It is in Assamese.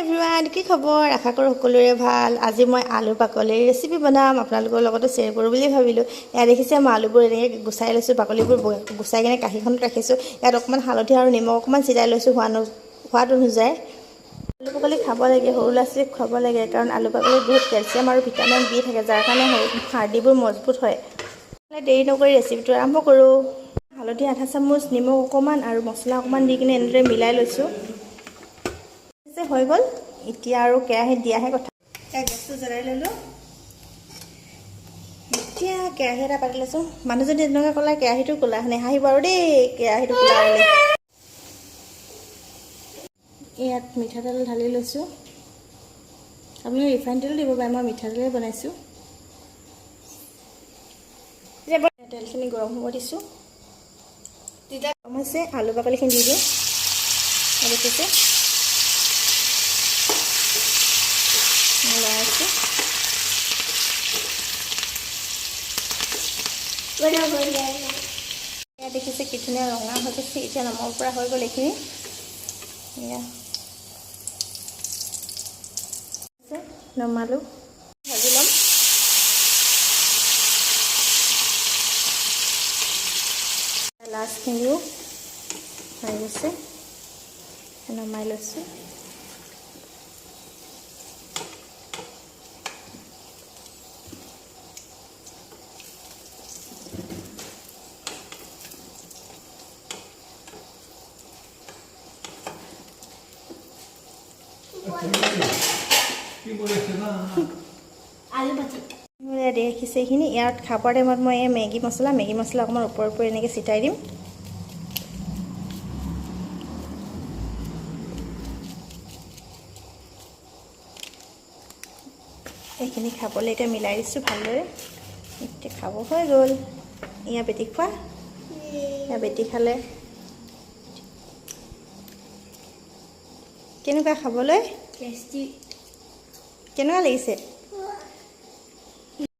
এভৰিৱান কি খবৰ আশা কৰোঁ সকলোৰে ভাল আজি মই আলু বাকলিৰ ৰেচিপি বনাম আপোনালোকৰ লগতে শ্বেয়াৰ কৰোঁ বুলি ভাবিলোঁ এয়া দেখিছে মই আলুবোৰ এনেকৈ গুচাই লৈছোঁ বাকলিবোৰ গুচাই কিনে কাঁহীখনত ৰাখিছোঁ ইয়াত অকণমান হালধি আৰু নিমখ অকণমান ছিটাই লৈছোঁ সোৱাদ অনুযায়ী আলু বাকলি খাব লাগে সৰু ল'ৰা ছোৱালীক খুৱাব লাগে কাৰণ আলু বাকলিত বহুত কেলছিয়াম আৰু ভিটামিন বি থাকে যাৰ কাৰণে হাৰ্ডিবোৰ মজবুত হয় দেৰি নকৰি ৰেচিপিটো আৰম্ভ কৰোঁ হালধি আধা চামুচ নিমখ অকণমান আৰু মছলা অকণমান দি কিনে এনেদৰে মিলাই লৈছোঁ হৈ গ'ল এতিয়া আৰু কেৰাহীত দিয়াহে কথা গেছটো জ্বলাই ল'লোঁ এতিয়া কেৰাহী এটা পাতি লৈছোঁ মানুহ যদি এনেকৈ ক'লে কেৰাহীটো ক'লা নেহাঁহিব আৰু দেই কেৰাহীটো ক'লা হ'লে ইয়াত মিঠাতেল ঢালি লৈছোঁ আপুনি ৰিফাইন তেলো দিব পাৰে মই মিঠাতেলে বনাইছোঁ তেলখিনি গৰম হ'ব দিছোঁ তেতিয়া গৰম হৈছে আলু বাকলিখিনি দি দিওঁ দেখিছে দেখিছে কি ধুনীয়া ৰঙা হৈ গৈছে এতিয়া নমাব পৰা হৈ গ'ল এইখিনি নমালোঁ ভাজি ল'ম লাষ্টখিনিও হৈ গৈছে নমাই লৈছোঁ দেখিছে এইখিনি ইয়াত খাবৰ টাইমত মই এই মেগী মছলা অকণমান ওপৰে ওপৰে এনেকৈ ছিটাই দিম এইখিনি খাবলৈ এতিয়া মিলাই দিছোঁ ভালদৰে এতিয়া খাব হৈ গ'ল এয়া বেটি খোৱা এয়া বেটি খালে কেনেকুৱা খাবলৈ টেষ্টি কেনেকুৱা লাগিছে